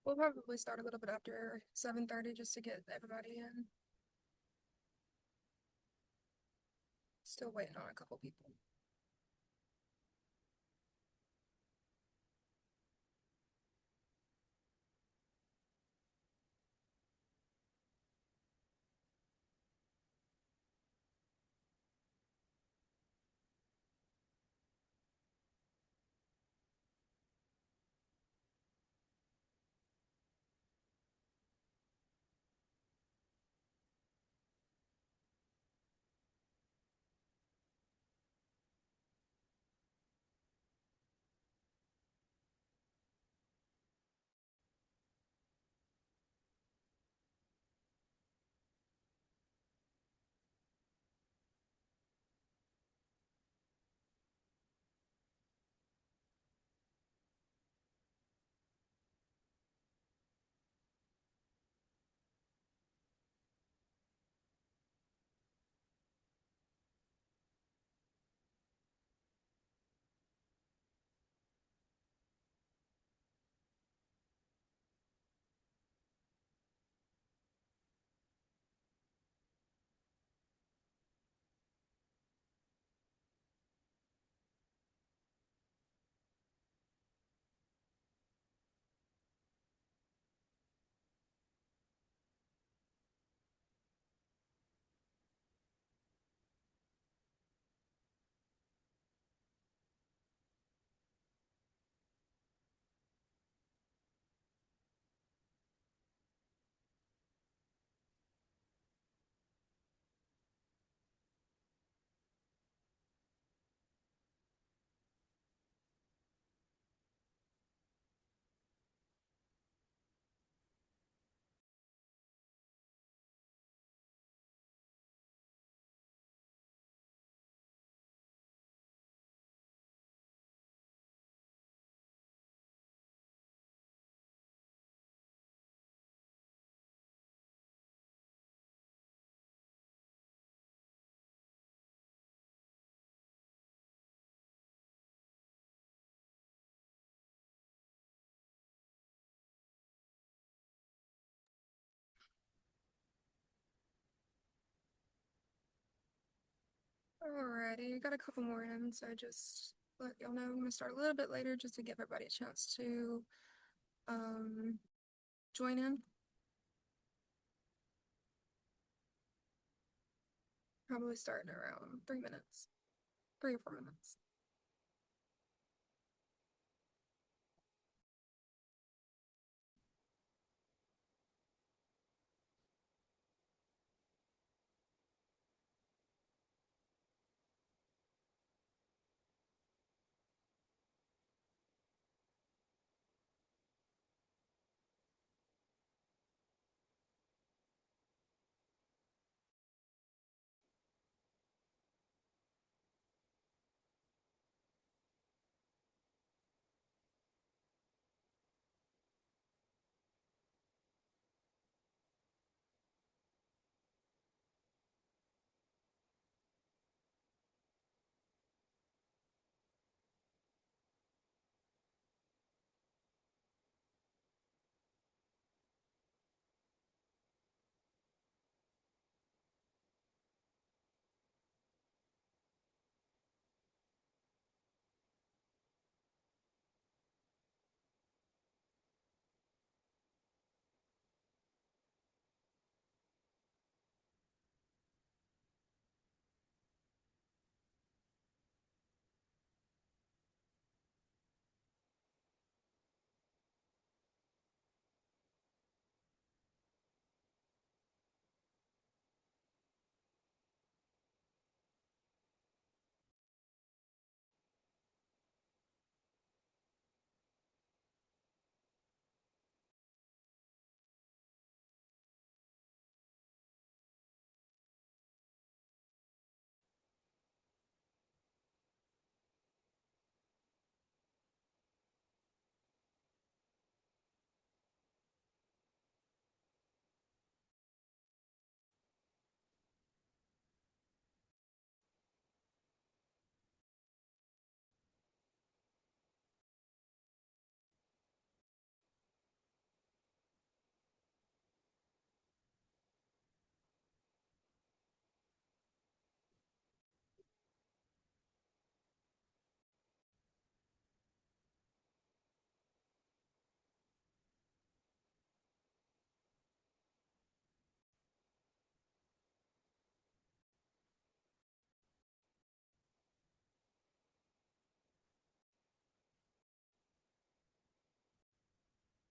We'll probably start a little bit after 7:30 just to get everybody in. Still waiting on a couple people. Alrighty, got a couple more in, so just let y'all know I'm gonna start a little bit later just to give everybody a chance to um join in. Probably start in around 3 minutes, 3 or 4 minutes.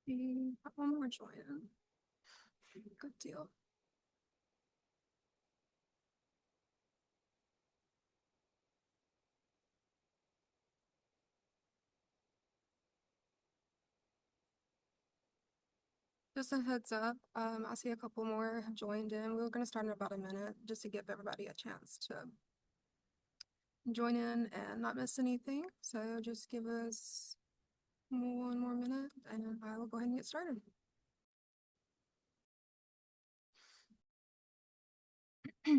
One more join. Good deal. Just a heads up, I see a couple more have joined in. We were going to start in about a minute just to give everybody a chance to join in and not miss anything. So just give us one more minute and I will go ahead and get started. Tell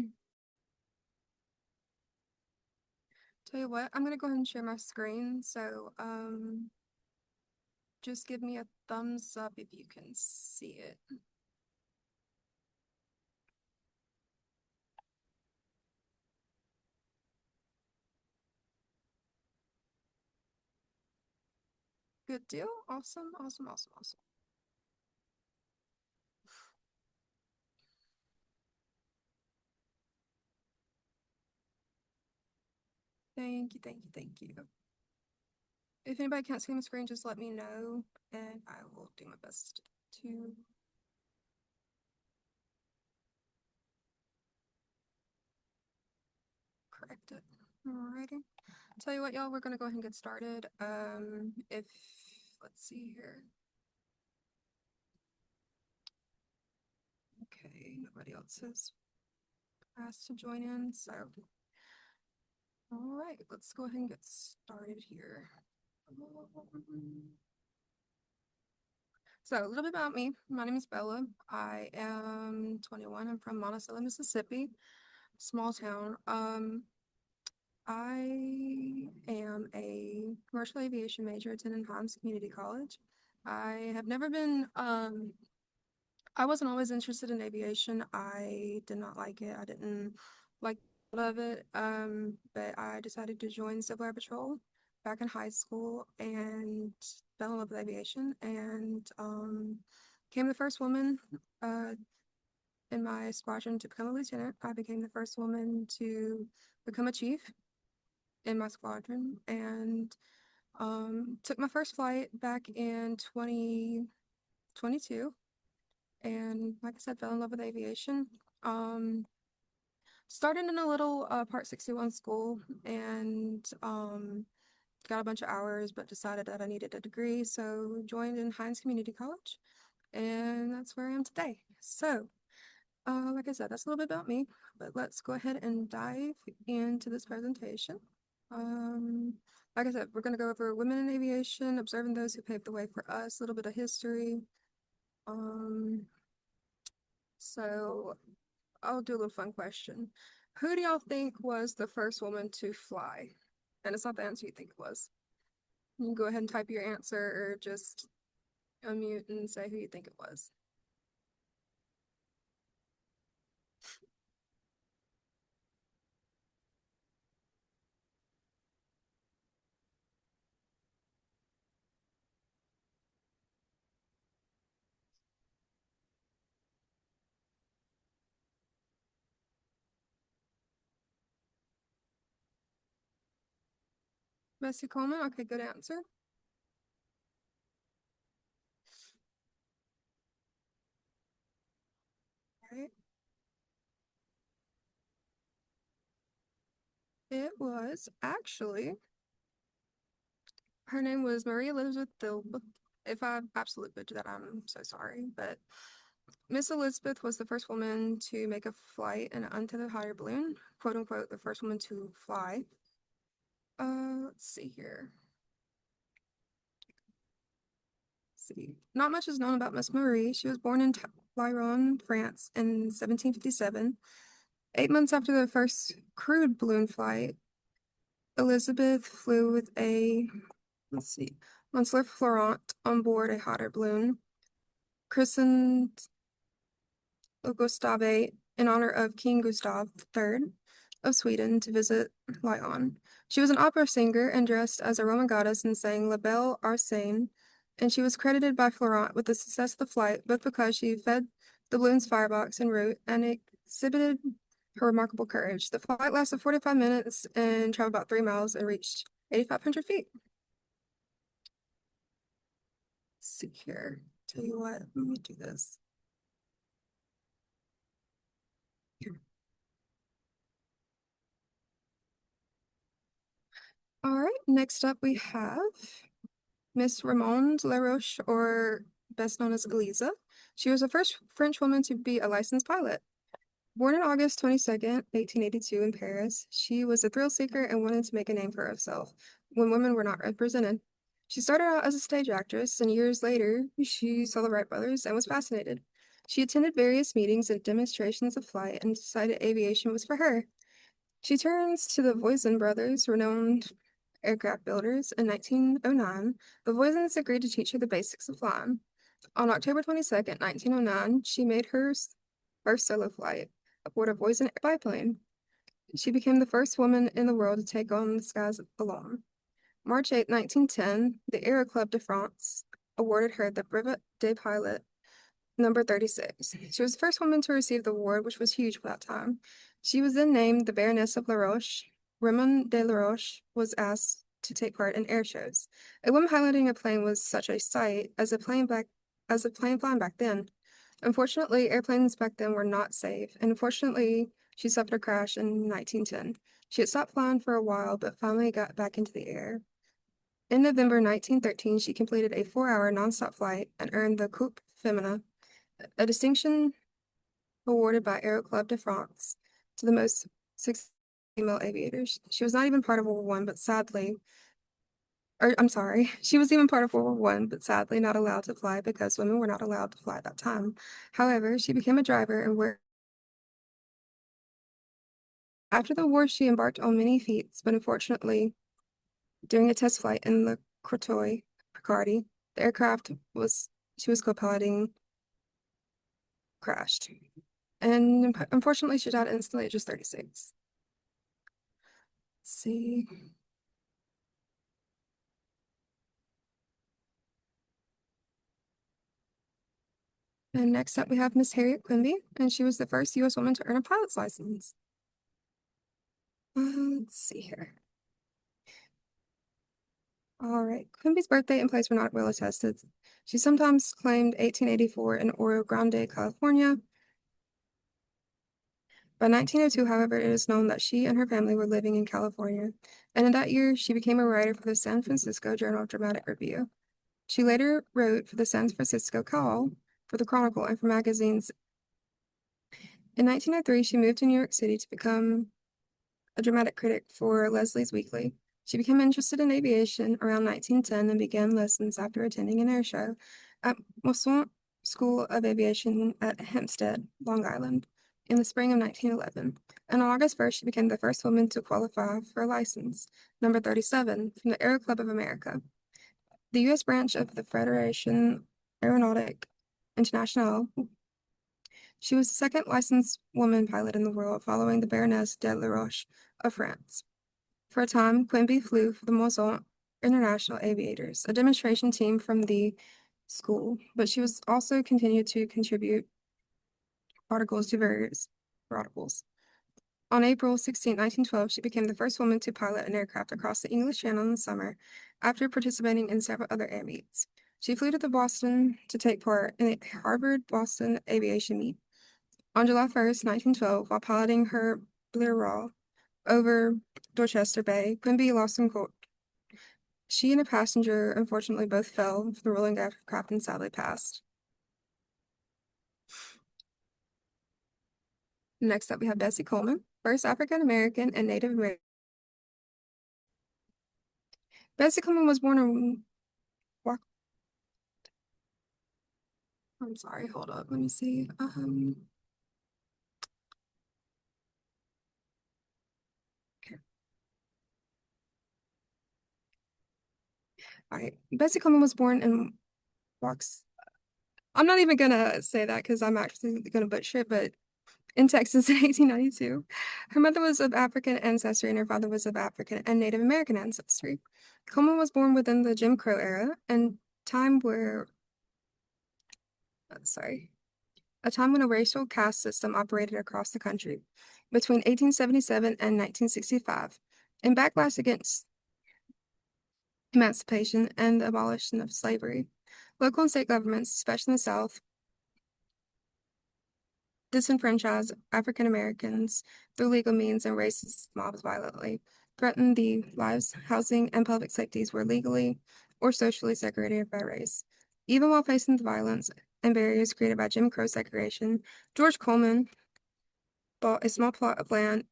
you what, I'm going to go ahead and share my screen. So just give me a thumbs up if you can see it. Good deal. Awesome, awesome, awesome, awesome. Thank you, thank you, thank you. If anybody can't see my screen, just let me know and I will do my best to correct it. Alrighty. Tell you what, y'all, we're gonna go ahead and get started. If let's see here. Okay, nobody else has asked to join in, so all right, let's go ahead and get started here. So a little bit about me. My name is Bella. I am 21. I'm from Monticello, Mississippi, small town. I am a commercial aviation major attending Hines Community College. I have never been, I wasn't always interested in aviation. I did not like it. I didn't like the thought of it. But I decided to join Civil Air Patrol back in high school and fell in love with aviation and became the first woman in my squadron to become a lieutenant. I became the first woman to become a chief in my squadron and took my first flight back in 2022 and like I said, fell in love with aviation. Started in a little Part 61 school and got a bunch of hours, but decided that I needed a degree, so joined in Hines Community College, and that's where I am today. So, like I said, that's a little bit about me, but let's go ahead and dive into this presentation. Like I said, we're going to go over women in aviation, observing those who paved the way for us, a little bit of history. So I'll do a little fun question. Who do y'all think was the first woman to fly? And it's not the answer you think it was. You can go ahead and type your answer or just unmute and say who you think it was. Bessie Coleman? Okay, good answer. All right. It was actually, her name was Marie Elizabeth Thilb. If I absolutely butchered that, I'm so sorry. But Miss Elizabeth was the first woman to make a flight in an untethered hot air balloon, quote unquote, the first woman to fly. Let's see here. See. Not much is known about Miss Marie. She was born in Lyron, France in 1757. 8 months after the first crewed balloon flight, Elizabeth flew with a, let's see, Monsieur Florent on board a hot air balloon, christened Gustave in honor of King Gustav III of Sweden to visit Lyon. She was an opera singer and dressed as a Roman goddess and sang La Belle Arsène, and she was credited by Florent with the success of the flight, both because she fed the balloon's firebox en route and exhibited her remarkable courage. The flight lasted 45 minutes and traveled about 3 miles and reached 8,500 feet. Let's see here. Tell you what, let me do this. All right, next up we have Miss Ramonde Laroche, or best known as Elisa. She was the first French woman to be a licensed pilot. Born on August 22nd, 1882 in Paris, she was a thrill seeker and wanted to make a name for herself when women were not represented. She started out as a stage actress, and years later, she saw the Wright brothers and was fascinated. She attended various meetings and demonstrations of flight and decided aviation was for her. She turns to the Voisin brothers, renowned aircraft builders, in 1909. The Voisins agreed to teach her the basics of flying. On October 22nd, 1909, she made her first solo flight aboard a Voisin biplane. She became the first woman in the world to take on the skies alone. March 8, 1910, the Aero Club de France awarded her the Brevet de Pilot number 36. She was the first woman to receive the award, which was huge for that time. She was then named the Baroness of La Roche. Raymond de La Roche was asked to take part in air shows. A woman piloting a plane was such a sight as a plane flying back then. Unfortunately, airplanes back then were not safe, and unfortunately, she suffered a crash in 1910. She had stopped flying for a while, but finally got back into the air. In November 1913, she completed a 4-hour nonstop flight and earned the Coupe Femina, a distinction awarded by Aero Club de France to the most successful female aviators. She was not even part of World War I, but sadly, or I'm sorry, she was even part of World War I, but sadly not allowed to fly because women were not allowed to fly at that time. However, she became a driver and worked. After the war, she embarked on many feats, but unfortunately, during a test flight in the Crotoy, Picardy, the aircraft she was co-piloting crashed. And unfortunately, she died instantly at just 36. Let's see. And next up, we have Miss Harriet Quimby, and she was the first U.S. woman to earn a pilot's license. Let's see here. All right, Quimby's birthday and place were not well attested. She sometimes claimed 1884 in Oro Grande, California. By 1902, however, it is known that she and her family were living in California, and in that year, she became a writer for the San Francisco Journal of Dramatic Review. She later wrote for the San Francisco Call, for the Chronicle, and for magazines. In 1903, she moved to New York City to become a dramatic critic for Leslie's Weekly. She became interested in aviation around 1910 and began lessons after attending an air show at Moisant School of Aviation at Hempstead, Long Island, in the spring of 1911. And on August 1st, she became the first woman to qualify for a license, number 37, from the Aero Club of America, the U.S. branch of the Federation Aeronautique Internationale. She was the second licensed woman pilot in the world, following the Baroness de La Roche of France. For a time, Quimby flew for the Moisant International Aviators, a demonstration team from the school, but she was also continued to contribute articles to various articles. On April 16, 1912, she became the first woman to pilot an aircraft across the English Channel in the summer, after participating in several other air meets. She flew to Boston to take part in the Harvard-Boston Aviation Meet. On July 1st, 1912, while piloting her Blériot over Dorchester Bay, Quimby lost some court. She and a passenger unfortunately both fell from the rolling aircraft and sadly passed. Next up, we have Bessie Coleman, first African American and Native American. Bessie Coleman was born in I'm sorry, hold up, let me see. Okay. All right. Bessie Coleman was born in Wax. I'm not even gonna say that because I'm actually gonna butcher it, but in Texas in 1892. Her mother was of African ancestry and her father was of African and Native American ancestry. Coleman was born within the Jim Crow era and time where, sorry, a time when a racial caste system operated across the country between 1877 and 1965, in backlash against emancipation and the abolition of slavery. Local and state governments, especially in the South, disenfranchise African Americans through legal means and racist mobs violently, threatened the lives, housing, and public safeties were legally or socially segregated by race. Even while facing the violence and barriers created by Jim Crow segregation, George Coleman bought a small plot of land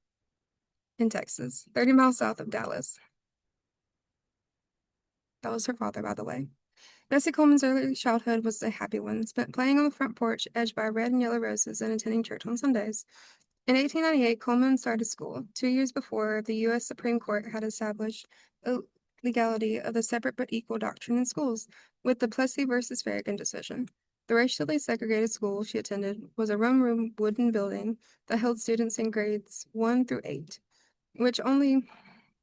in Texas, 30 miles south of Dallas. That was her father, by the way. Bessie Coleman's early childhood was a happy one, spent playing on the front porch, edged by red and yellow roses, and attending church on Sundays. In 1898, Coleman started school, 2 years before the U.S. Supreme Court had established the legality of the separate but equal doctrine in schools, with the Plessy versus Farragut decision. The racially segregated school she attended was a one-room wooden building that held students in grades 1 through 8, with only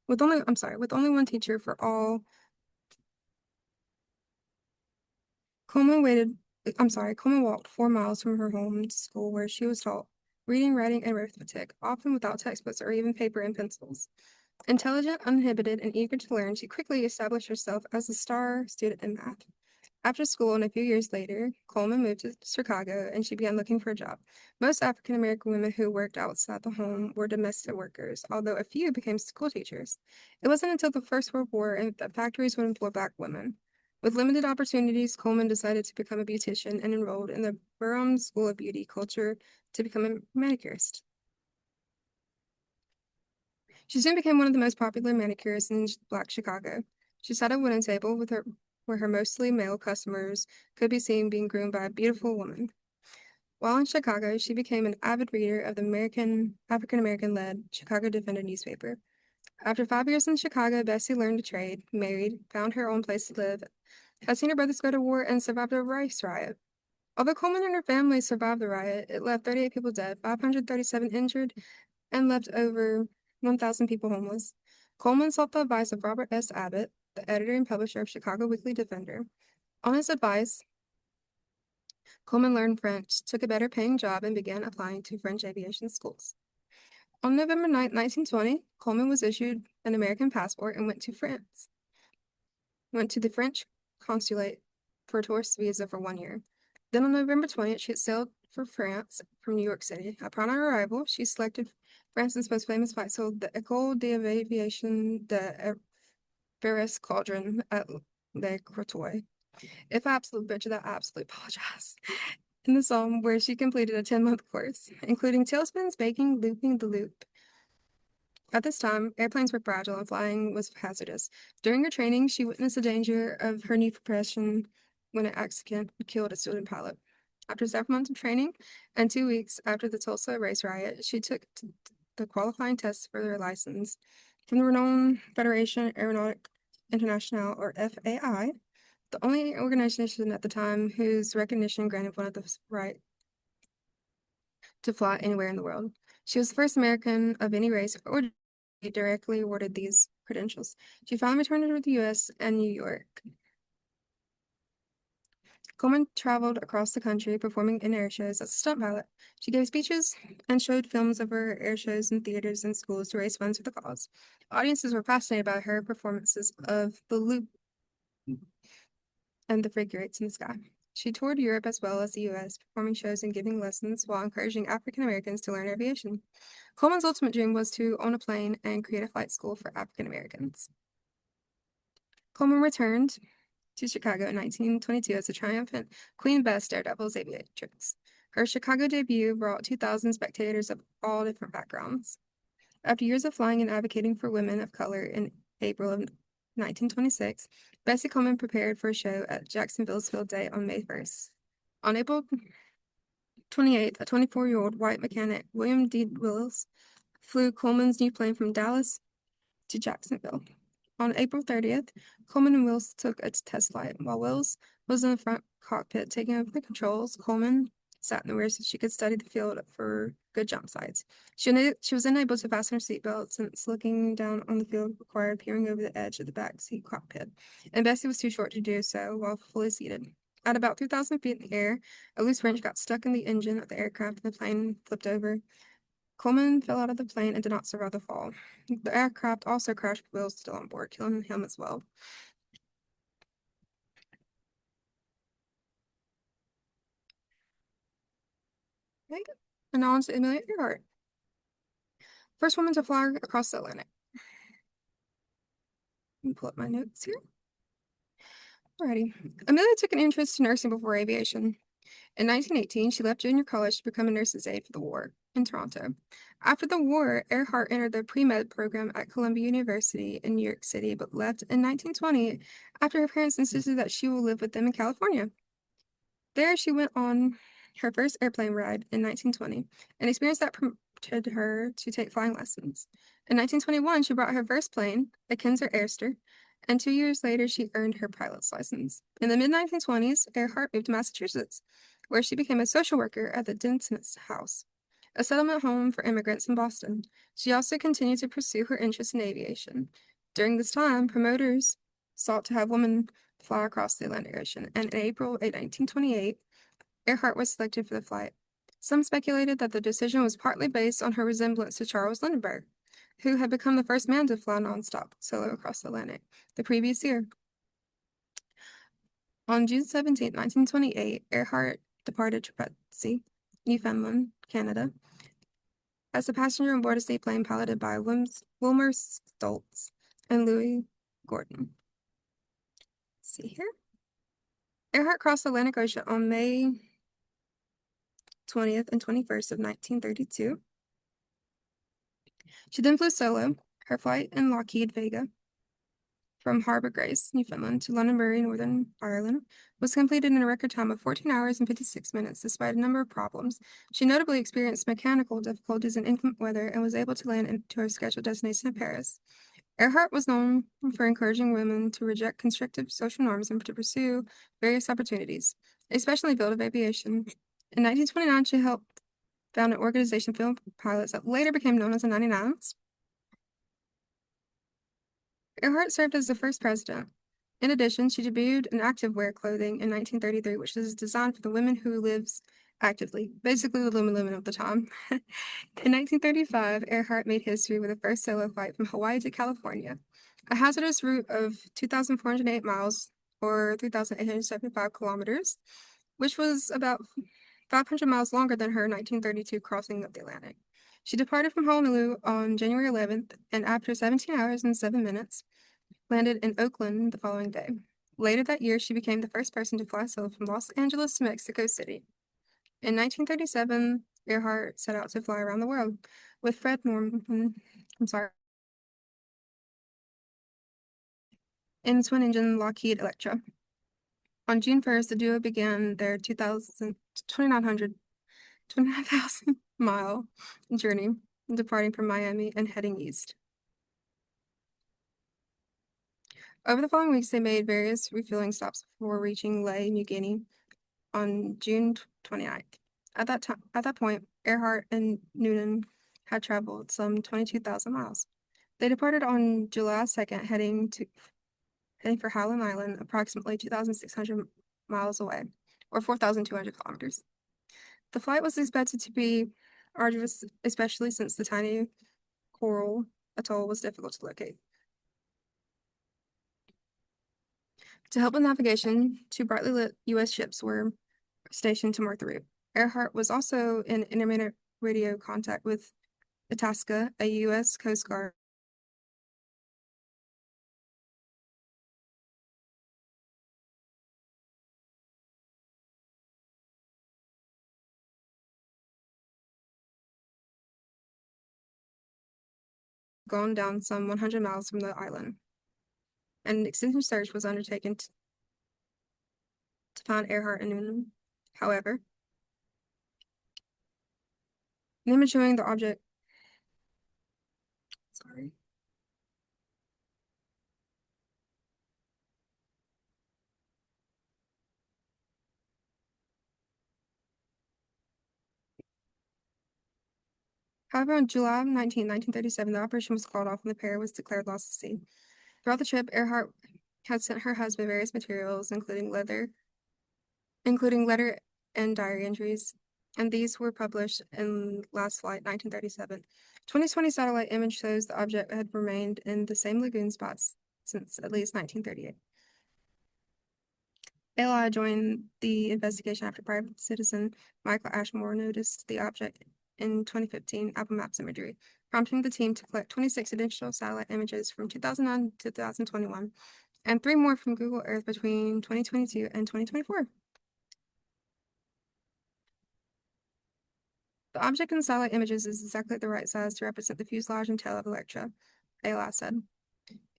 one teacher for all. Coleman walked 4 miles from her home to school where she was taught reading, writing, and arithmetic, often without textbooks or even paper and pencils. Intelligent, uninhibited, and eager to learn, she quickly established herself as a star student in math. After school and a few years later, Coleman moved to Chicago and she began looking for a job. Most African American women who worked outside the home were domestic workers, although a few became school teachers. It wasn't until the First World War that factories would employ Black women. With limited opportunities, Coleman decided to become a beautician and enrolled in the Durham School of Beauty Culture to become a manicurist. She soon became one of the most popular manicurists in Black Chicago. She sat at a wooden table where her mostly male customers could be seen being groomed by a beautiful woman. While in Chicago, she became an avid reader of the African American led Chicago Defender newspaper. After 5 years in Chicago, Bessie learned to trade, married, found her own place to live, had seen her brothers go to war, and survived a rice riot. Although Coleman and her family survived the riot, it left 38 people dead, 537 injured, and left over 1,000 people homeless. Coleman sought the advice of Robert S. Abbott, the editor and publisher of Chicago Weekly Defender. On his advice, Coleman learned French, took a better paying job, and began applying to French aviation schools. On November 9, 1920, Coleman was issued an American passport and went to France. Went to the French consulate for a tourist visa for 1 year. Then on November 20th, she sailed for France from New York City. Upon her arrival, she selected France's most famous flight school, the École d'Aviation de Paris Cauldron at Le Crotoy. If I absolutely butcher that, I absolutely apologize. In the Somme, where she completed a 10-month course, including tailspins, baking, looping the loop. At this time, airplanes were fragile and flying was hazardous. During her training, she witnessed the danger of her new profession when an accident killed a student pilot. After several months of training and 2 weeks after the Tulsa race riot, she took the qualifying test for her license from the renowned Federation Aeronautique Internationale, or FAI, the only organization at the time whose recognition granted one of the right to fly anywhere in the world. She was the first American of any race or directly awarded these credentials. She finally returned to the U.S. and New York. Coleman traveled across the country performing in air shows as a stunt pilot. She gave speeches and showed films of her air shows in theaters and schools to raise funds for the cause. Audiences were fascinated by her performances of the loop and the figure eights in the sky. She toured Europe as well as the U.S., performing shows and giving lessons while encouraging African Americans to learn aviation. Coleman's ultimate dream was to own a plane and create a flight school for African Americans. Coleman returned to Chicago in 1922 as a triumphant Queen Bess Daredevil's aviatrix. Her Chicago debut brought 2,000 spectators of all different backgrounds. After years of flying and advocating for women of color in April of 1926, Bessie Coleman prepared for a show at Jacksonville's Field Day on May 1st. On April 28th, a 24-year-old white mechanic, William D. Wills, flew Coleman's new plane from Dallas to Jacksonville. On April 30th, Coleman and Wills took a test flight. While Wills was in the front cockpit taking over the controls, Coleman sat in the rear so she could study the field for good jump sites. She was unable to fasten her seatbelt since looking down on the field required peering over the edge of the back seat cockpit, and Bessie was too short to do so while fully seated. At about 2,000 feet in the air, a loose wrench got stuck in the engine of the aircraft and the plane flipped over. Coleman fell out of the plane and did not survive the fall. The aircraft also crashed with Wills still on board, killing him as well. Okay. And now on to Amelia Earhart, first woman to fly across the Atlantic. Let me pull up my notes here. Alrighty. Amelia took an interest in nursing before aviation. In 1918, she left junior college to become a nurse's aide for the war in Toronto. After the war, Earhart entered the pre-med program at Columbia University in New York City, but left in 1920 after her parents insisted that she will live with them in California. There, she went on her first airplane ride in 1920, an experience that prompted her to take flying lessons. In 1921, she bought her first plane, a Kinzer Airster, and 2 years later, she earned her pilot's license. In the mid-1920s, Earhart moved to Massachusetts, where she became a social worker at the Denson's House, a settlement home for immigrants in Boston. She also continued to pursue her interest in aviation. During this time, promoters sought to have women fly across the Atlantic Ocean, and in April of 1928, Earhart was selected for the flight. Some speculated that the decision was partly based on her resemblance to Charles Lindbergh, who had become the first man to fly nonstop solo across the Atlantic the previous year. On June 17, 1928, Earhart departed Trapeze, Newfoundland, Canada, as a passenger on board a seaplane piloted by Wilmer Stoltz and Louis Gordon. Let's see here. Earhart crossed the Atlantic Ocean on May 20th and 21st of 1932. She then flew solo. Her flight in Lockheed Vega from Harbour Grace, Newfoundland, to Londonderry, Northern Ireland, was completed in a record time of 14 hours and 56 minutes, despite a number of problems. She notably experienced mechanical difficulties in inclement weather and was able to land into her scheduled destination of Paris. Earhart was known for encouraging women to reject constrictive social norms and to pursue various opportunities, especially in the field of aviation. In 1929, she helped found an organization of film pilots that later became known as the 99s. Earhart served as the first president. In addition, she debuted in activewear clothing in 1933, which is designed for the women who lives actively, basically the Lululemon of the time. In 1935, Earhart made history with the first solo flight from Hawaii to California, a hazardous route of 2,408 miles or 3,875 kilometers, which was about 500 miles longer than her 1932 crossing of the Atlantic. She departed from Honolulu on January 11th, and after 17 hours and 7 minutes, landed in Oakland the following day. Later that year, she became the first person to fly solo from Los Angeles to Mexico City. In 1937, Earhart set out to fly around the world with Fred Norman, in twin-engine Lockheed Electra. On June 1st, the duo began their 29,000-mile journey, departing from Miami and heading east. Over the following weeks, they made various refueling stops before reaching Lae, New Guinea on June 29th. At that point, Earhart and Noonan had traveled some 22,000 miles. They departed on July 2nd, heading for Howland Island, approximately 2,600 miles away, or 4,200 kilometers. The flight was expected to be arduous, especially since the tiny coral atoll was difficult to locate. To help with navigation, 2 brightly lit U.S. ships were stationed to mark the route. Earhart was also in intermittent radio contact with Itasca, a U.S. Coast Guard gone down some 100 miles from the island. An extensive search was undertaken to find Earhart and Noonan. However, in image showing the object, sorry. However, on July 19, 1937, the operation was called off and the pair was declared lost at sea. Throughout the trip, Earhart had sent her husband various materials, including letter and diary entries, and these were published in Last Flight 1937. 2020 satellite image shows the object had remained in the same lagoon spots since at least 1938. ALI joined the investigation after private citizen Michael Ashmore noticed the object in 2015 Apple Maps imagery, prompting the team to collect 26 additional satellite images from 2009 to 2021 and 3 more from Google Earth between 2022 and 2024. The object in the satellite images is exactly the right size to represent the fuselage and tail of Electra, ALI said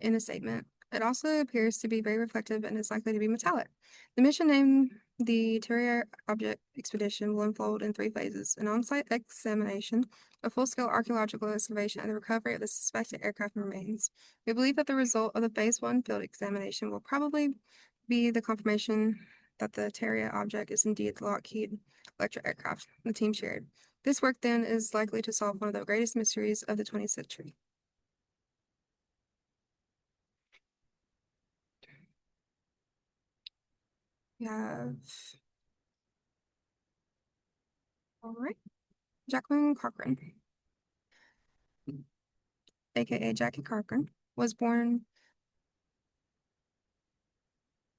in a statement. It also appears to be very reflective and is likely to be metallic. The mission named the Terrier Object Expedition will unfold in 3 phases: an on-site examination, a full-scale archaeological excavation, and the recovery of the suspected aircraft remains. We believe that the result of the Phase 1 field examination will probably be the confirmation that the Terrier object is indeed the Lockheed Electra aircraft, the team shared. This work, then, is likely to solve one of the greatest mysteries of the 20th century. We have, all right, Jacqueline Cochran, aka Jackie Cochran, was born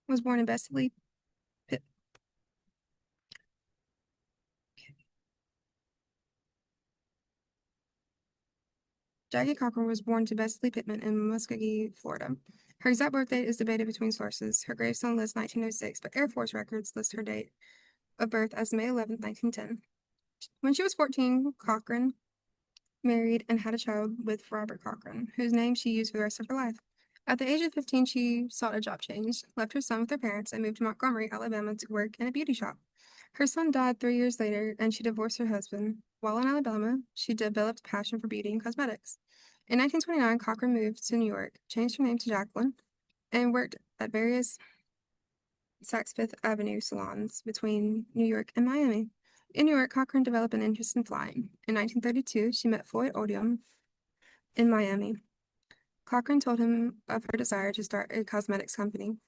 in Bessie Pitt. Jackie Cochran was born to Bessie Pittman in Muskogee, Florida. Her exact birth date is debated between sources. Her gravestone lists 1906, but Air Force records list her date of birth as May 11, 1910. When she was 14, Cochran married and had a child with Robert Cochran, whose name she used for the rest of her life. At the age of 15, she sought a job change, left her son with her parents, and moved to Montgomery, Alabama to work in a beauty shop. Her son died 3 years later, and she divorced her husband. While in Alabama, she developed a passion for beauty and cosmetics. In 1929, Cochran moved to New York, changed her name to Jacqueline, and worked at various Saks Fifth Avenue salons between New York and Miami. In New York, Cochran developed an interest in flying. In 1932, she met Floyd Odom in Miami. Cochran told him of her desire to start a cosmetics company.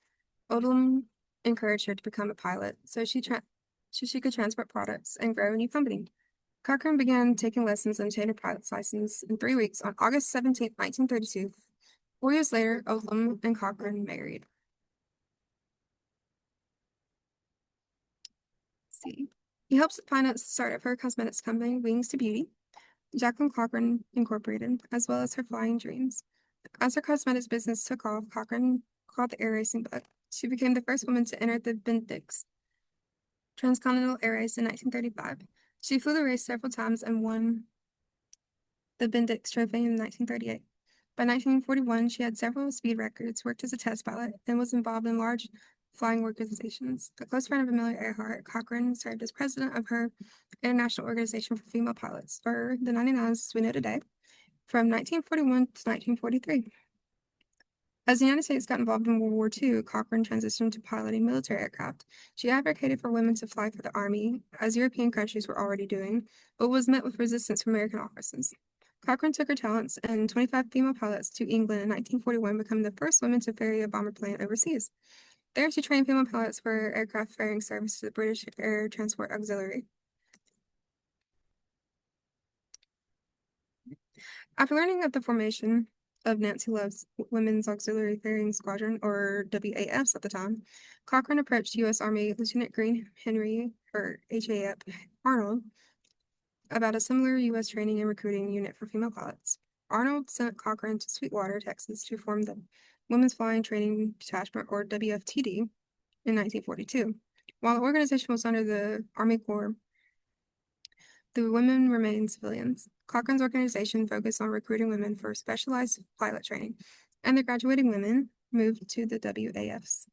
Odom encouraged her to become a pilot so she could transport products and grow a new company. Cochran began taking lessons and obtained her pilot's license in 3 weeks on August 17, 1932. 4 years later, Odom and Cochran married. See. He helps finance the start of her cosmetics company, Wings to Beauty, Jacqueline Cochran Incorporated, as well as her flying dreams. As her cosmetics business took off, Cochran caught the air racing bug. She became the first woman to enter the Bendix Transcontinental Air Race in 1935. She flew the race several times and won the Bendix Trophy in 1938. By 1941, she had several speed records, worked as a test pilot, and was involved in large flying organizations. A close friend of Amelia Earhart, Cochran served as president of her International Organization for Female Pilots, or the 99s as we know today, from 1941 to 1943. As the United States got involved in World War II, Cochran transitioned to piloting military aircraft. She advocated for women to fly for the Army, as European countries were already doing, but was met with resistance from American officers. Cochran took her talents and 25 female pilots to England in 1941, becoming the first woman to ferry a bomber plane overseas. There, she trained female pilots for aircraft ferrying service to the British Air Transport Auxiliary. After learning of the formation of Nancy Love's Women's Auxiliary Ferrying Squadron, or WAFs at the time, Cochran approached U.S. Army Lieutenant Green Henry, or HAF Arnold, about a similar U.S. training and recruiting unit for female pilots. Arnold sent Cochran to Sweetwater, Texas, to form the Women's Flying Training Detachment, or WFTD, in 1942. While the organization was under the Army Corps, the women remained civilians. Cochran's organization focused on recruiting women for specialized pilot training, and the graduating women moved to the WAFs.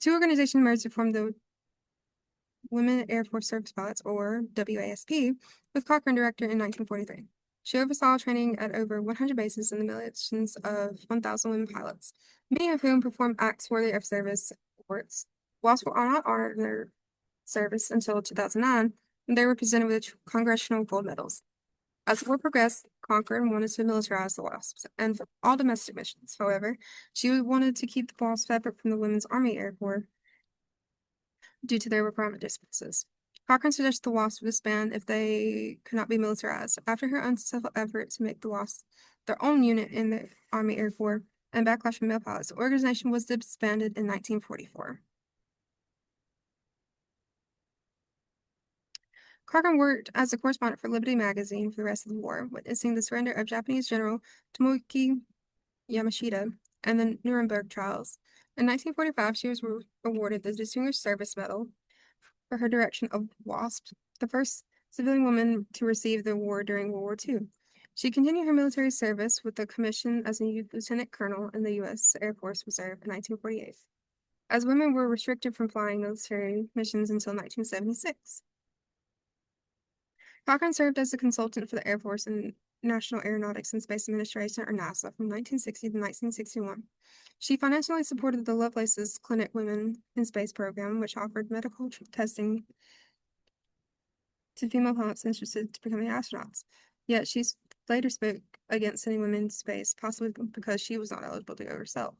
Two organizations merged to form the Women Air Force Service Pilots, or WASP, with Cochran director in 1943. She oversaw training at over 100 bases in the missions of 1,000 women pilots, many of whom performed acts worthy of service awards. Whilst were not honored in their service until 2009, when they were presented with congressional gold medals. As the war progressed, Cochran wanted to militarize the WASPs and for all domestic missions. However, she wanted to keep the WASP separate from the Women's Army Air Corps due to their requirement differences. Cochran suggested the WASP disband if they could not be militarized. After her unsuccessful effort to make the WASP their own unit in the Army Air Corps, and backlash from male pilots, the organization was disbanded in 1944. Cochran worked as a correspondent for Liberty magazine for the rest of the war, witnessing the surrender of Japanese General Tomoki Yamashita and the Nuremberg trials. In 1945, she was awarded the Distinguished Service Medal for her direction of WASP, the first civilian woman to receive the award during World War II. She continued her military service with a commission as a lieutenant colonel in the U.S. Air Force Reserve in 1948, as women were restricted from flying military missions until 1976. Cochran served as a consultant for the Air Force and National Aeronautics and Space Administration, or NASA, from 1960 to 1961. She financially supported the Lovelace's Clinic Women in Space program, which offered medical testing to female pilots interested in becoming astronauts. Yet she later spoke against sending women to space, possibly because she was not eligible to go herself.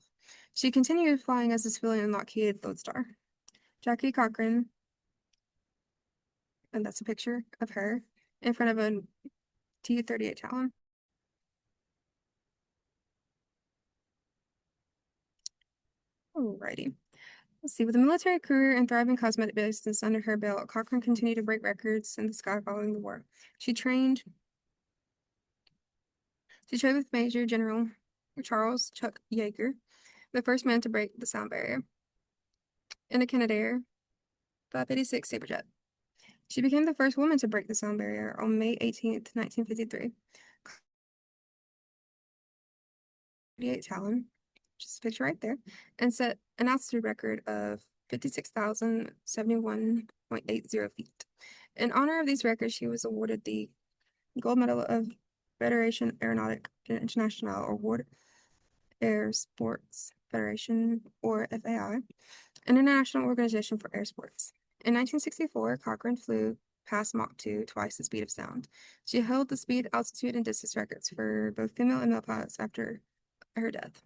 She continued flying as a civilian in Lockheed Lodestar. Jackie Cochran, and that's a picture of her in front of a Tu-38 Talon. Alrighty. Let's see. With a military career and thriving cosmetic business under her belt, Cochran continued to break records in the sky following the war. She trained with Major General Charles Chuck Yeager, the first man to break the sound barrier, in a Canadair 586 Saberjet. She became the first woman to break the sound barrier on May 18th, 1953. 38 Talon, just a picture right there, and set an altitude record of 56,071.80 feet. In honor of these records, she was awarded the Gold Medal of Fédération Aéronautique Internationale, or World Air Sports Federation, or FAI, an international organization for air sports. In 1964, Cochran flew past Mach 2, twice the speed of sound. She held the speed, altitude, and distance records for both female and male pilots after her death.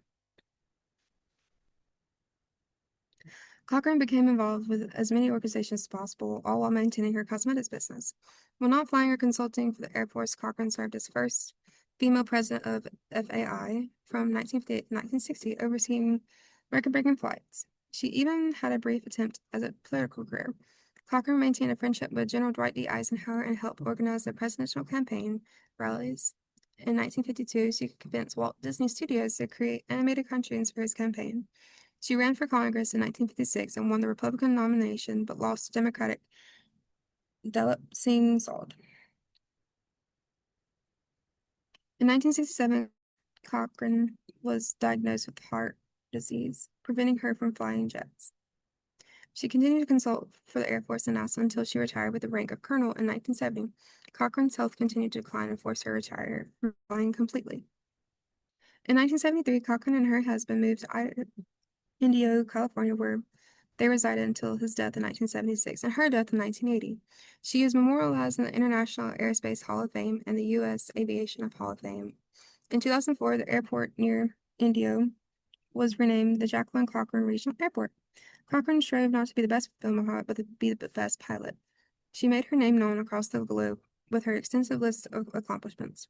Cochran became involved with as many organizations as possible, all while maintaining her cosmetics business. While not flying or consulting for the Air Force, Cochran served as first female president of FAI from 1958 to 1960, overseeing record-breaking flights. She even had a brief attempt at a political career. Cochran maintained a friendship with General Dwight D. Eisenhower and helped organize the presidential campaign rallies. In 1952, she convinced Walt Disney Studios to create animated cartoons for his campaign. She ran for Congress in 1956 and won the Republican nomination, but lost to Democratic Dalip Singh Sawd. In 1967, Cochran was diagnosed with heart disease, preventing her from flying jets. She continued to consult for the Air Force and NASA until she retired with the rank of colonel in 1970. Cochran's health continued to decline and forced her to retire from flying completely. In 1973, Cochran and her husband moved to Indio, California, where they resided until his death in 1976 and her death in 1980. She is memorialized in the International Aerospace Hall of Fame and the U.S. Aviation Hall of Fame. In 2004, the airport near Indio was renamed the Jacqueline Cochran Regional Airport. Cochran strove not to be the best film pilot, but to be the best pilot. She made her name known across the globe with her extensive list of accomplishments.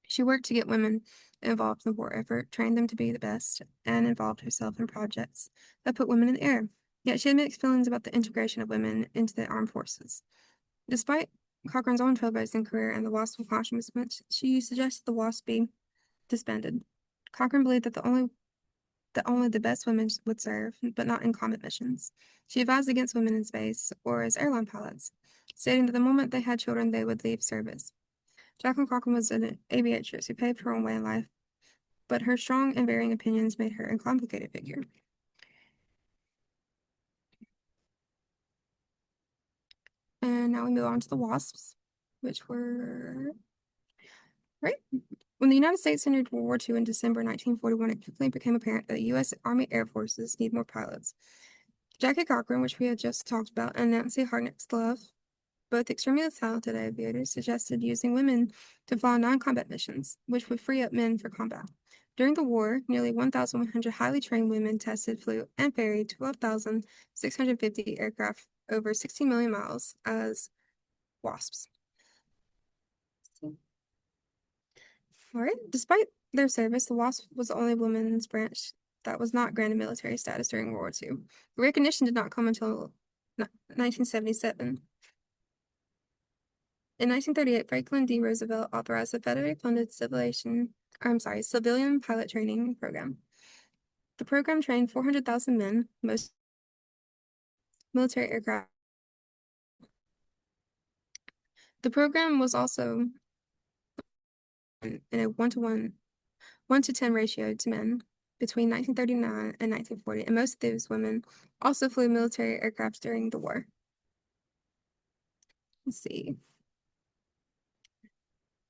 She worked to get women involved in the war effort, trained them to be the best, and involved herself in projects that put women in the air. Yet she had mixed feelings about the integration of women into the armed forces. Despite Cochran's own trailblazing career and the WASP accomplishments, she suggested the WASP be disbanded. Cochran believed that only the best women would serve, but not in combat missions. She advised against women in space or as airline pilots, stating that the moment they had children, they would leave service. Jacqueline Cochran was an aviatrix who paved her own way in life, but her strong and varying opinions made her a complicated figure. And now we move on to the WASPs, which were right. When the United States entered World War II in December 1941, it quickly became apparent that the U.S. Army Air Forces need more pilots. Jackie Cochran, which we had just talked about, and Nancy Hartnett-Love, both extremely talented aviators, suggested using women to fly non-combat missions, which would free up men for combat. During the war, nearly 1,100 highly trained women tested, flew, and ferried 12,650 aircraft over 16 million miles as WASPs. All right. Despite their service, the WASP was the only women's branch that was not granted military status during World War II. The recognition did not come until 1977. In 1938, Franklin D. Roosevelt authorized a federally funded civilian pilot training program. The program trained 400,000 men, most military aircraft. The program was also in a 1 to 10 ratio to men between 1939 and 1940, and most of those women also flew military aircraft during the war. Let's see.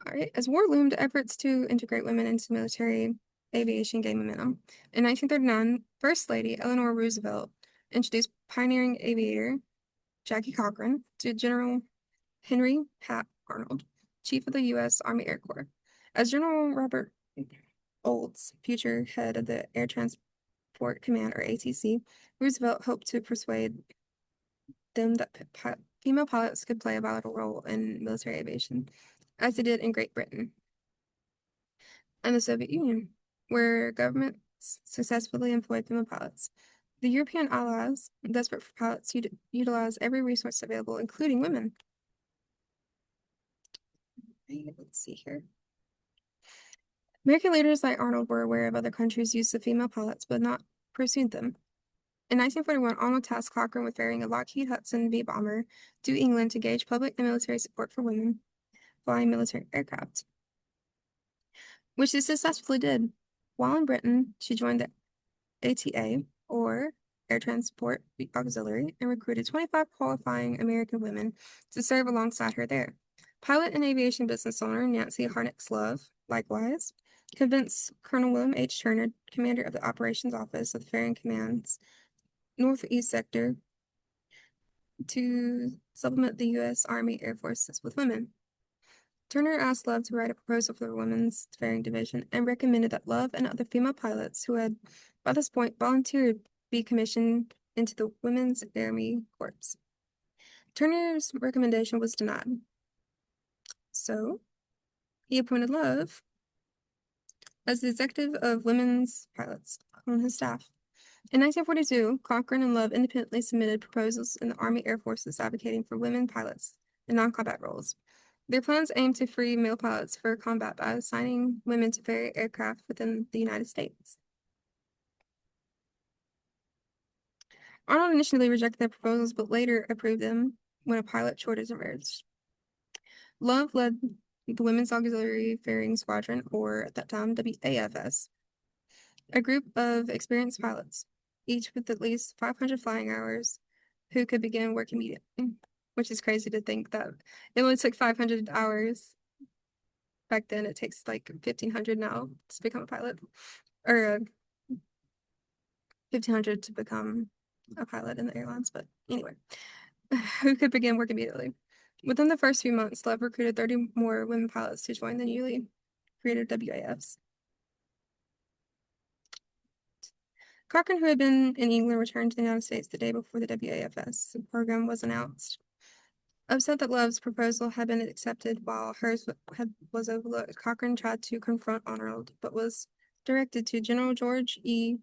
All right, as war loomed, efforts to integrate women into military aviation gained momentum. In 1939, First Lady Eleanor Roosevelt introduced pioneering aviator Jackie Cochran to General Henry Pat Arnold, Chief of the U.S. Army Air Corps. As General Robert Olds, future head of the Air Transport Command, or ATC, Roosevelt hoped to persuade them that female pilots could play a vital role in military aviation, as they did in Great Britain and the Soviet Union, where governments successfully employed female pilots. The European allies, desperate for pilots, utilized every resource available, including women. Let's see here. American leaders like Arnold were aware of other countries' use of female pilots, but not pursued them. In 1941, Arnold tasked Cochrane with ferrying a Lockheed Hudson V bomber to England to gauge public and military support for women flying military aircraft, which she successfully did. While in Britain, she joined the ATA, or Air Transport Auxiliary, and recruited 25 qualifying American women to serve alongside her there. Pilot and aviation business owner Nancy Harnix Love, likewise, convinced Colonel William H. Turner, commander of the Operations Office of the Ferrying Command's Northeast Sector, to supplement the U.S. Army Air Forces with women. Turner asked Love to write a proposal for the Women's Ferrying Division and recommended that Love and other female pilots who had, by this point, volunteered be commissioned into the Women's Army Corps. Turner's recommendation was denied. So, he appointed Love as the executive of women's pilots on his staff. In 1942, Cochrane and Love independently submitted proposals in the Army Air Forces advocating for women pilots in non-combat roles. Their plans aimed to free male pilots for combat by assigning women to ferry aircraft within the United States. Arnold initially rejected their proposals, but later approved them when a pilot shortage emerged. Love led the Women's Auxiliary Ferrying Squadron, or at that time, WAFS, a group of experienced pilots, each with at least 500 flying hours, who could begin work immediately, which is crazy to think that it only took 500 hours. Back then, it takes like 1,500 now to become a pilot, or 1,500 to become a pilot in the airlines. But anyway, who could begin work immediately. Within the first few months, Love recruited 30 more women pilots to join the newly created WAFs. Cochrane, who had been in England, returned to the United States the day before the WAFS program was announced. Upset that Love's proposal had been accepted while hers was overlooked, Cochrane tried to confront Arnold, but was directed to General George E.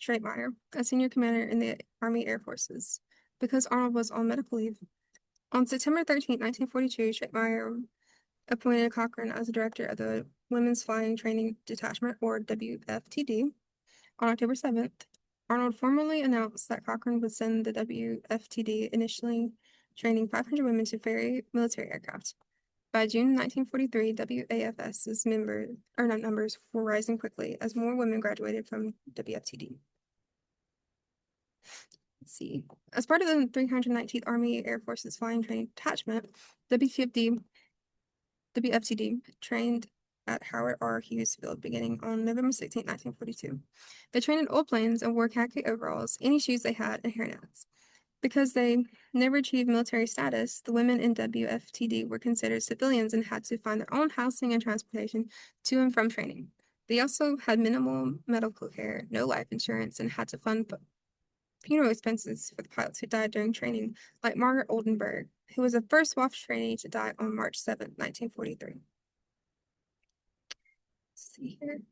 Schreitmeyer, a senior commander in the Army Air Forces, because Arnold was on medical leave. On September 13, 1942, Schreitmeyer appointed Cochrane as the director of the Women's Flying Training Detachment, or WFTD. On October 7th, Arnold formally announced that Cochrane would send the WFTD, initially training 500 women to ferry military aircraft. By June 1943, WAFS's numbers were rising quickly as more women graduated from WFTD. Let's see. As part of the 319th Army Air Forces Flying Training Detachment, WFTD trained at Howard R. Hughes Field beginning on November 16, 1942. They trained in old planes and wore khaki overalls, any shoes they had, and hairnets. Because they never achieved military status, the women in WFTD were considered civilians and had to find their own housing and transportation to and from training. They also had minimal medical care, no life insurance, and had to fund funeral expenses for the pilots who died during training, like Margaret Oldenburg, who was the first WAF trainee to die on March 7, 1943. Let's see here.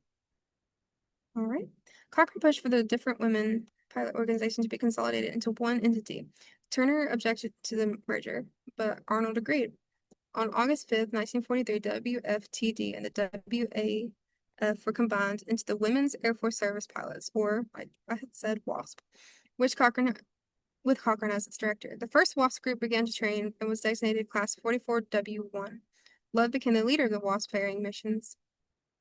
All right. Cochrane pushed for the different women pilot organizations to be consolidated into one entity. Turner objected to the merger, but Arnold agreed. On August 5th, 1943, WFTD and the WAF were combined into the Women's Air Force Service Pilots, or, like I had said, WASP, with Cochrane as its director. The first WASP group began to train and was designated Class 44W1. Love became the leader of the WASP ferrying missions.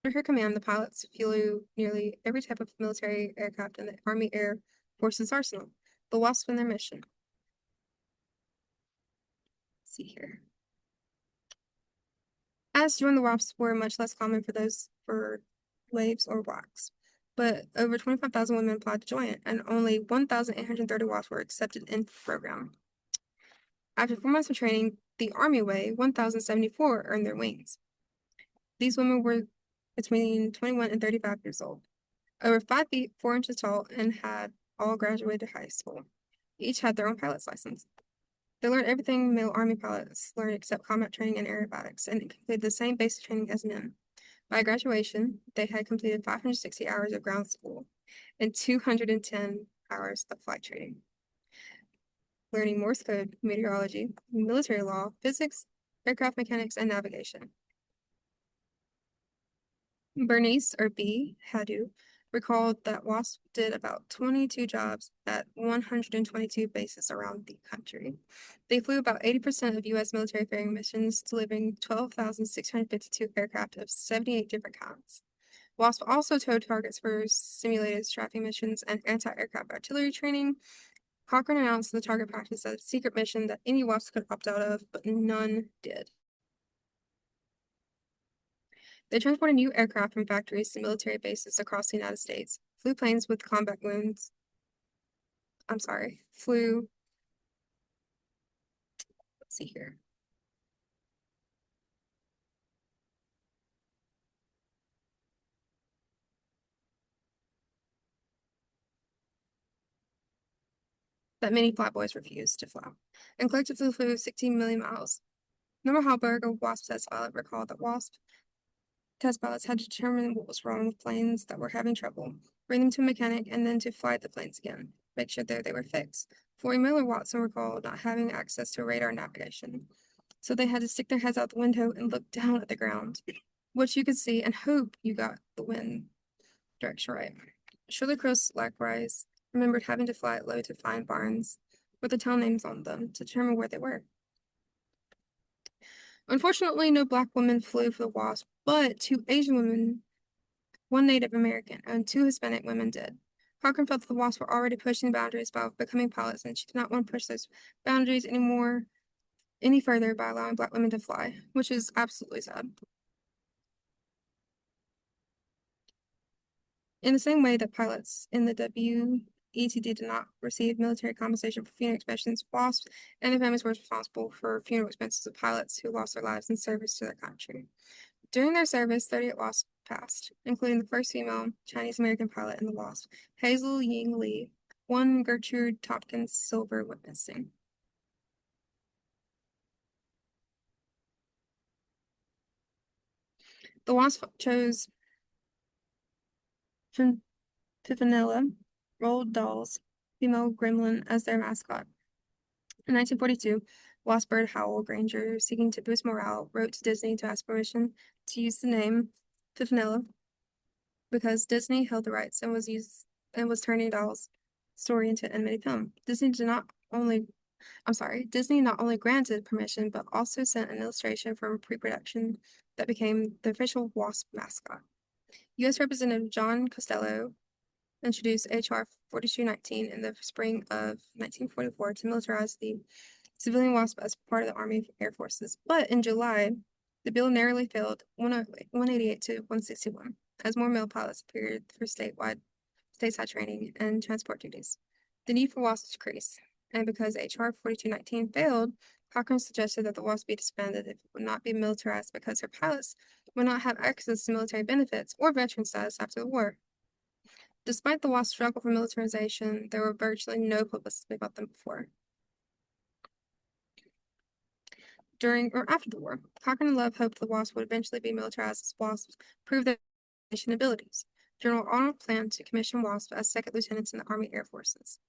Under her command, the pilots flew nearly every type of military aircraft in the Army Air Force's arsenal. The WASP and their mission. Let's see here. As join the WASPs were much less common for waves or WACs, but over 25,000 women applied to join it, and only 1,830 WASPs were accepted in the program. After 4 months of training the Army way, 1,074 earned their wings. These women were between 21 and 35 years old, over 5 feet 4 inches tall, and had all graduated high school. Each had their own pilot's license. They learned everything male Army pilots learned except combat training and aerobatics, and completed the same basic training as men. By graduation, they had completed 560 hours of ground school and 210 hours of flight training, learning Morse code, meteorology, military law, physics, aircraft mechanics, and navigation. Bernice, or B. Hadou, recalled that WASP did about 22 jobs at 122 bases around the country. They flew about 80% of U.S. military ferrying missions, delivering 12,652 aircraft of 78 different kinds. WASP also towed targets for simulated strafing missions and anti-aircraft artillery training. Cochrane announced the target practice as a secret mission that any WASP could opt out of, but none did. They transported new aircraft from factories to military bases across the United States, flew planes with combat wounds. Let's see here. That many flatboys refused to fly, and collectively flew 16 million miles. Norma Hallberg, a WASP test pilot, recalled that WASP test pilots had to determine what was wrong with planes that were having trouble, bring them to a mechanic, and then to fly the planes again, make sure that they were fixed. Flory Miller Watson recalled not having access to radar navigation, so they had to stick their heads out the window and look down at the ground, which you could see, and hope you got the wind direction right. Shirley Cross likewise remembered having to fly low to find barns with the town names on them to determine where they were. Unfortunately, no black women flew for the WASP, but 2 Asian women, 1 Native American, and 2 Hispanic women did. Cochrane felt that the WASP were already pushing the boundaries by becoming pilots, and she did not want to push those boundaries any further by allowing black women to fly, which is absolutely sad. In the same way that pilots in the WETD did not receive military compensation for funeral expenses, WASPs and their families were responsible for funeral expenses of pilots who lost their lives in service to their country. During their service, 38 WASPs passed, including the first female Chinese-American pilot in the WASP, Hazel Ying Lee. 1 Gertrude Tompkins Silver went missing. The WASP chose Pimpinella, Roald Dahl's female gremlin, as their mascot. In 1942, Wasp Bird Howell Granger, seeking to boost morale, wrote to Disney to ask permission to use the name Pimpinella because Disney held the rights and was turning Dahl's story into an animated film. Disney not only granted permission, but also sent an illustration from pre-production that became the official WASP mascot. U.S. Representative John Costello introduced H.R. 4219 in the spring of 1944 to militarize the civilian WASP as part of the Army Air Forces. But in July, the bill narrowly failed 188 to 161 as more male pilots appeared for stateside training and transport duties. The need for WASP decreased, and because H.R. 4219 failed, Cochrane suggested that the WASP be disbanded if it would not be militarized because her pilots would not have access to military benefits or veteran status after the war. Despite the WASP struggle for militarization, there were virtually no publicity about them before, during, or after the war. Cochrane and Love hoped the WASP would eventually be militarized as WASPs proved their abilities. General Arnold planned to commission Wasp as second lieutenants in the Army Air Forces,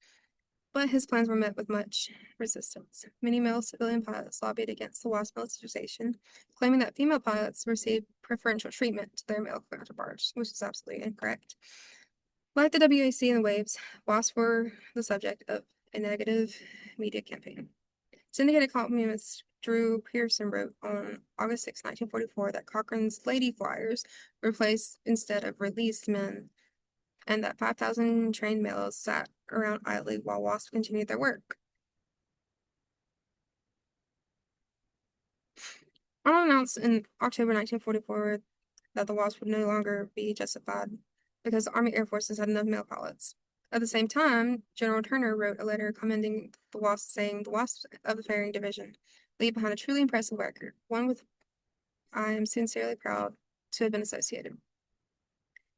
but his plans were met with much resistance. Many male civilian pilots lobbied against the Wasp militarization, claiming that female pilots received preferential treatment to their male counterparts, which is absolutely incorrect. Like the WAC and the Waves, Wasp were the subject of a negative media campaign. Syndicated columnist Drew Pearson wrote on August 6, 1944, that Cochrane's Lady Flyers replaced instead of released men, and that 5,000 trained males sat around idly while Wasp continued their work. Arnold announced in October 1944 that the Wasp would no longer be justified because the Army Air Forces had enough male pilots. At the same time, General Turner wrote a letter commending the Wasp, saying, "The Wasps of the Ferrying Division leave behind a truly impressive record, one with I am sincerely proud to have been associated.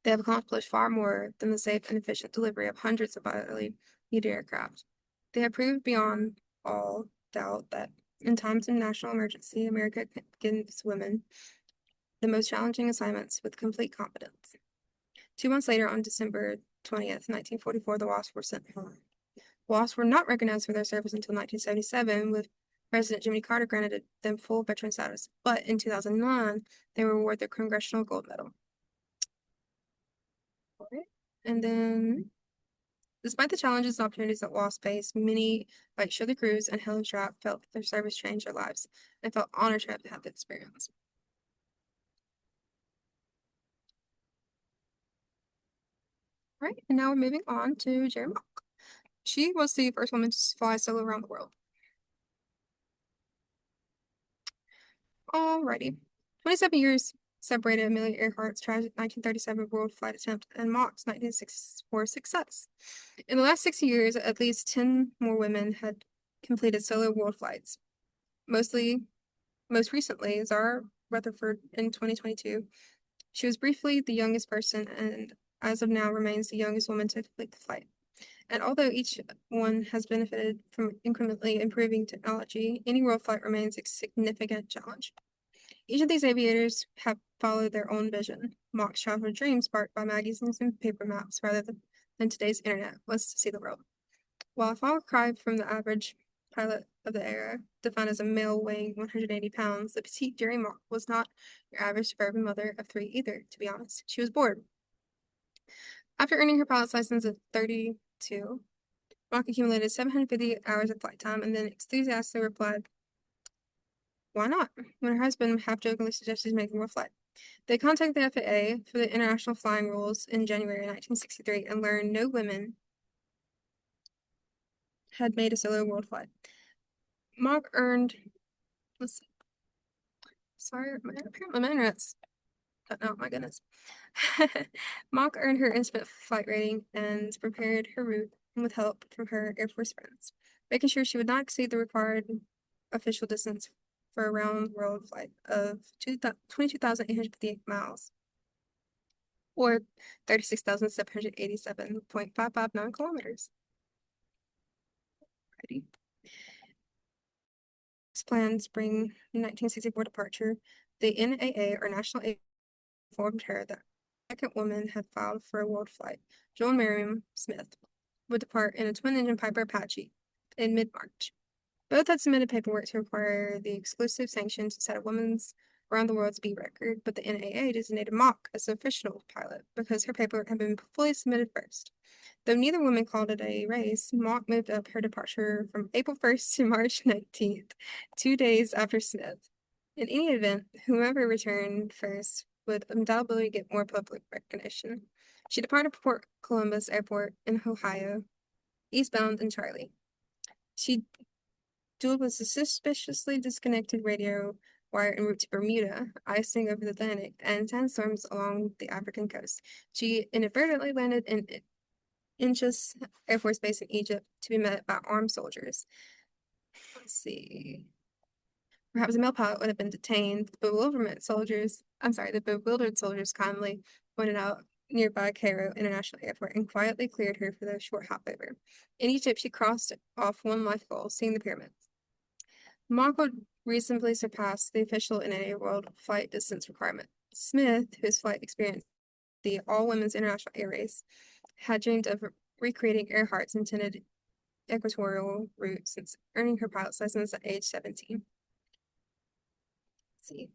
They have accomplished far more than the safe and efficient delivery of hundreds of vitally needed aircraft. They have proved beyond all doubt that in times of national emergency, America gives women the most challenging assignments with complete competence." 2 months later, on December 20th, 1944, the Wasps were sent home. Wasps were not recognized for their service until 1977, with President Jimmy Carter granted them full veteran status, but in 2009, they were awarded the Congressional Gold Medal. And then, despite the challenges and opportunities that Wasps faced, many, like Shirley Cruz and Helen Strapp, felt that their service changed their lives and felt honored to have had the experience. All right, and now we're moving on to Jerry Mock. She was the first woman to fly solo around the world. Alrighty. 27 years separated Amelia Earhart's tragic 1937 world flight attempt and Mock's 1964 success. In the last 60 years, at least 10 more women had completed solo world flights. Most recently, Zara Rutherford in 2022. She was briefly the youngest person and as of now remains the youngest woman to complete the flight. And although each one has benefited from incrementally improving technology, any world flight remains a significant challenge. Each of these aviators have followed their own vision. Mock's childhood dream, sparked by magazines and paper maps rather than today's internet, was to see the world. While a far cry from the average pilot of the era, defined as a male weighing 180 pounds, the petite Jerry Mock was not your average suburban mother of three either, to be honest. She was bored. After earning her pilot's license at 32, Mock accumulated 750 hours of flight time and then enthusiastically replied, "Why not?" when her husband half-jokingly suggested making more flight. They contacted the FAA for the international flying rules in January 1963 and learned no women had made a solo world flight. Mock earned, let's see, sorry, my internet's cutting out, my goodness. Mock earned her instant flight rating and prepared her route with help from her Air Force friends, making sure she would not exceed the required official distance for a round-world flight of 22,858 miles, or 36,787.559 kilometers. Ready. Planned spring 1964 departure, the NAA, or National Aviation, informed her that the second woman had filed for a world flight, Joan Merriam Smith, would depart in a twin-engine Piper Apache in mid-March. Both had submitted paperwork to require the exclusive sanction to set a woman's around the world speed record, but the NAA designated Mock as the official pilot because her paperwork had been fully submitted first. Though neither woman called it a race, Mock moved up her departure from April 1st to March 19th, 2 days after Smith. In any event, whoever returned first would undoubtedly get more public recognition. She departed Port Columbus Airport in Ohio, eastbound in Charlie. She dueled with a suspiciously disconnected radio wire en route to Bermuda, icing over the Atlantic, and sandstorms along the African coast. She inadvertently landed in Inchus Air Force Base in Egypt to be met by armed soldiers. Let's see. Perhaps a male pilot would have been detained. The bewildered soldiers kindly pointed out nearby Cairo International Airport and quietly cleared her for the short hopover. In Egypt, she crossed off one life goal, seeing the pyramids. Mock would reasonably surpass the official NAA world flight distance requirement. Smith, whose flight experience the all-women's international air race, had dreamed of recreating Earhart's intended equatorial route since earning her pilot's license at age 17. Let's see.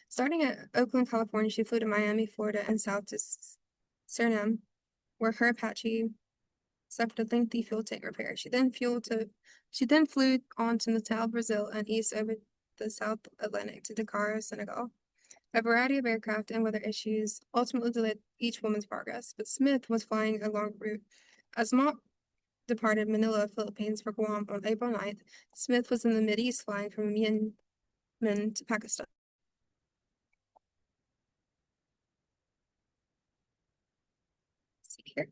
Starting at Oakland, California, she flew to Miami, Florida, and south to Suriname, where her Apache suffered a lengthy fuel tank repair. She then flew on to Natal, Brazil, and east over the South Atlantic to Dakar, Senegal. A variety of aircraft and weather issues ultimately delayed each woman's progress, but Smith was flying a long route. As Mott departed Manila, Philippines for Guam on April 9th, Smith was in the Mideast flying from Yemen to Pakistan. Let's see here.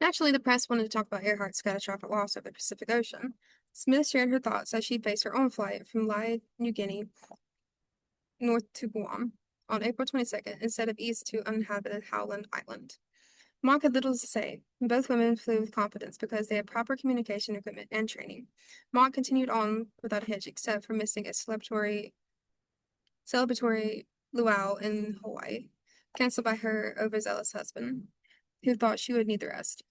Naturally, the press wanted to talk about Earhart's catastrophic loss of the Pacific Ocean. Smith shared her thoughts as she faced her own flight from Lae, New Guinea, north to Guam on April 22nd instead of east to uninhabited Howland Island. Mott had little to say. Both women flew with confidence because they had proper communication equipment and training. Mott continued on without a hitch except for missing a celebratory luau in Hawaii, canceled by her overzealous husband, who thought she would need the rest.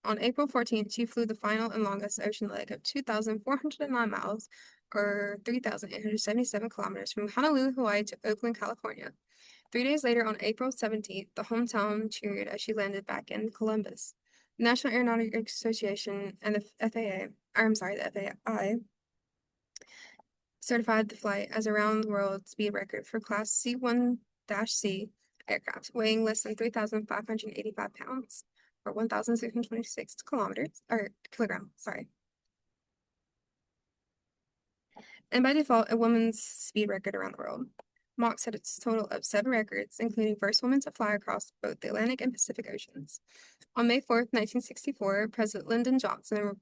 On April 14th, she flew the final and longest ocean leg of 2,409 miles, or 3,877 kilometers, from Honolulu, Hawaii to Oakland, California. 3 days later, on April 17th, the hometown cheered as she landed back in Columbus. The National Aeronautics Association and the FAI certified the flight as a round-the-world speed record for Class C1-C aircraft, weighing less than 3,585 pounds, or 1,626 kilograms, sorry. And by default, a woman's speed record around the world. Mott set its total of 7 records, including first woman to fly across both the Atlantic and Pacific Oceans. On May 4th, 1964, President Lyndon Johnson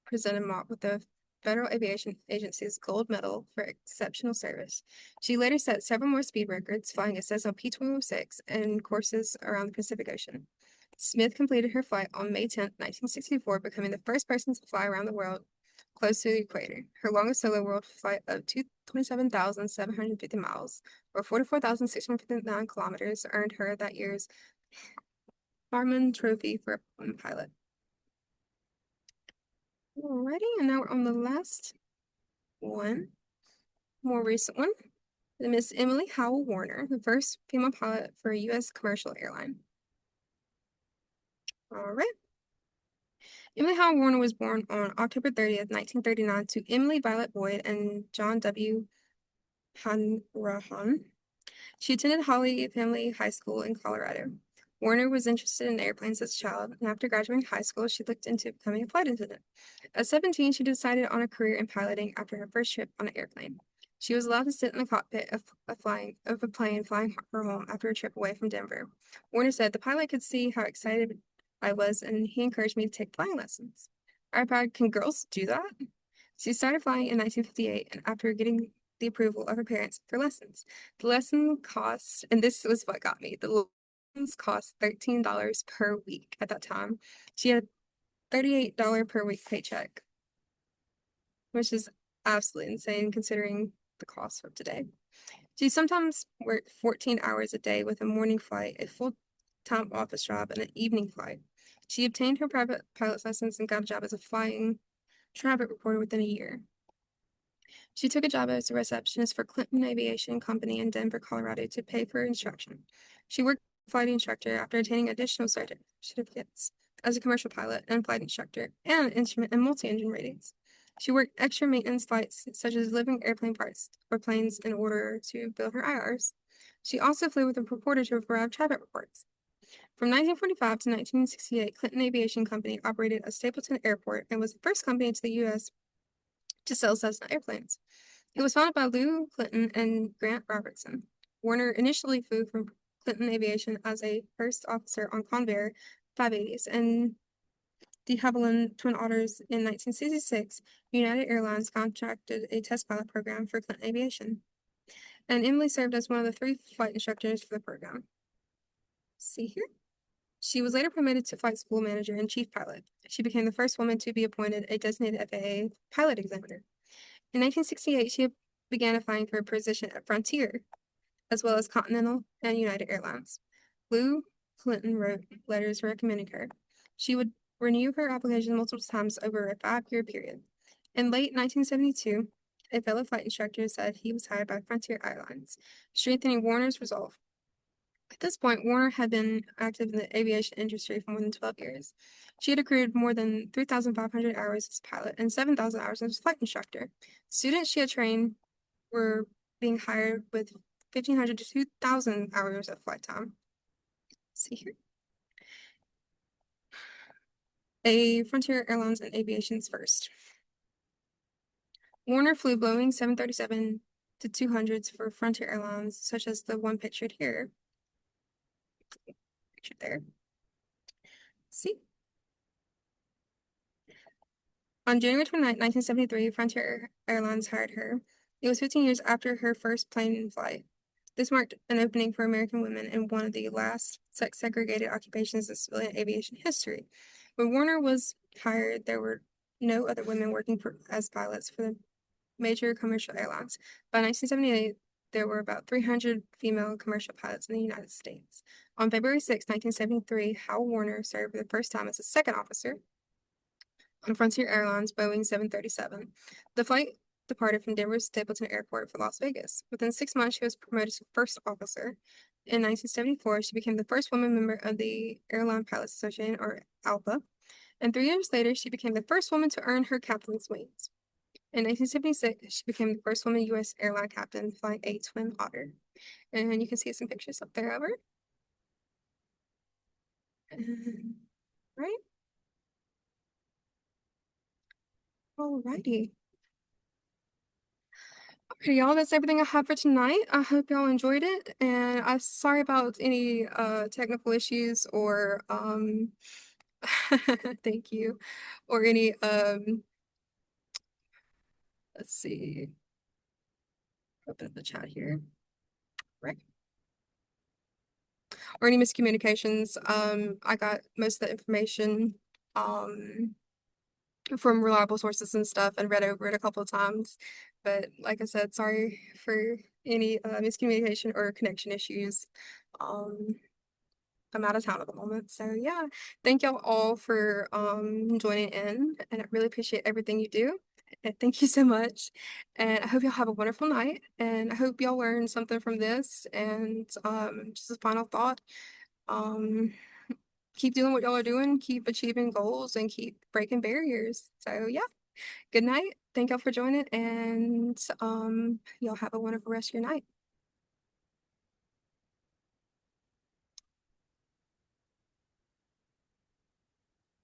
presented Mott with the Federal Aviation Agency's Gold Medal for exceptional service. She later set several more speed records, flying a Cessna P-206 and courses around the Pacific Ocean. Smith completed her flight on May 10th, 1964, becoming the first person to fly around the world close to the equator. Her longest solo world flight of 27,750 miles, or 44,659 kilometers, earned her that year's Harmon Trophy for a woman pilot. Alrighty, and now we're on the last one, more recent one. Miss Emily Howell Warner, the first female pilot for a U.S. commercial airline. All right. Emily Howell Warner was born on October 30th, 1939 to Emily Violet Boyd and John W. Hanrahan. She attended Holly Family High School in Colorado. Warner was interested in airplanes as a child, and after graduating high school, she looked into becoming a flight attendant. At 17, she decided on a career in piloting after her first trip on an airplane. She was allowed to sit in the cockpit of a plane flying her home after a trip away from Denver. Warner said, "The pilot could see how excited I was, and he encouraged me to take flying lessons." I replied, "Can girls do that?" She started flying in 1958, and after getting the approval of her parents for lessons, the lesson cost, and this was what got me, the lessons cost $13 per week at that time. She had a $38 per week paycheck, which is absolutely insane considering the cost of today. She sometimes worked 14 hours a day with a morning flight, a full-time office job, and an evening flight. She obtained her private pilot's license and got a job as a flying traffic reporter within a year. She took a job as a receptionist for Clinton Aviation Company in Denver, Colorado to pay for instruction. She worked as a flight instructor after attaining additional certificates as a commercial pilot and flight instructor and instrument and multi-engine ratings. She worked extra maintenance flights such as delivering airplane parts for planes in order to build her IRs. She also flew with a reporter to provide traffic reports. From 1945 to 1968, Clinton Aviation Company operated at Stapleton Airport and was the first company to the U.S. to sell Cessna airplanes. It was founded by Lou Clinton and Grant Robertson. Warner initially flew for Clinton Aviation as a first officer on Convair 580s and de Havilland Twin Otters. In 1966, United Airlines contracted a test pilot program for Clinton Aviation, and Emily served as one of the 3 flight instructors for the program. See here? She was later promoted to flight school manager and chief pilot. She became the first woman to be appointed a designated FAA pilot examiner. In 1968, she began applying for a position at Frontier, as well as Continental and United Airlines. Lou Clinton wrote letters recommending her. She would renew her application multiple times over a 5-year period. In late 1972, a fellow flight instructor said he was hired by Frontier Airlines, strengthening Warner's resolve. At this point, Warner had been active in the aviation industry for more than 12 years. She had accrued more than 3,500 hours as a pilot and 7,000 hours as a flight instructor. Students she had trained were being hired with 1,500 to 2,000 hours of flight time. Let's see here. A Frontier Airlines and Aviation's first. Warner flew Boeing 737 to 200s for Frontier Airlines, such as the one pictured here. Pictured there. See? On January 29, 1973, Frontier Airlines hired her. It was 15 years after her first plane flight. This marked an opening for American women in one of the last sex-segregated occupations in civilian aviation history. When Warner was hired, there were no other women working as pilots for the major commercial airlines. By 1978, there were about 300 female commercial pilots in the United States. On February 6, 1973, Hal Warner served for the first time as a second officer on Frontier Airlines Boeing 737. The flight departed from Denver's Stapleton Airport for Las Vegas. Within 6 months, she was promoted to first officer. In 1974, she became the first woman member of the Airline Pilots Association, or ALPA. And 3 years later, she became the first woman to earn her captain's wings. In 1976, she became the first woman U.S. airline captain flying a Twin Otter. And you can see some pictures up there of her. Right? Alrighty. Okay, y'all, that's everything I have for tonight. I hope y'all enjoyed it, and I'm sorry about any technical issues or thank you, or any let's see, open up the chat here, right? Or any miscommunications. I got most of the information from reliable sources and stuff and read over it a couple of times. But like I said, sorry for any miscommunication or connection issues. Um, I'm out of town at the moment. So yeah, thank y'all all for joining in, and I really appreciate everything you do. And thank you so much. And I hope y'all have a wonderful night. And I hope y'all learned something from this. And just a final thought. Um, keep doing what y'all are doing, keep achieving goals, and keep breaking barriers. So yeah, good night. Thank y'all for joining, and y'all have a wonderful rest of your night.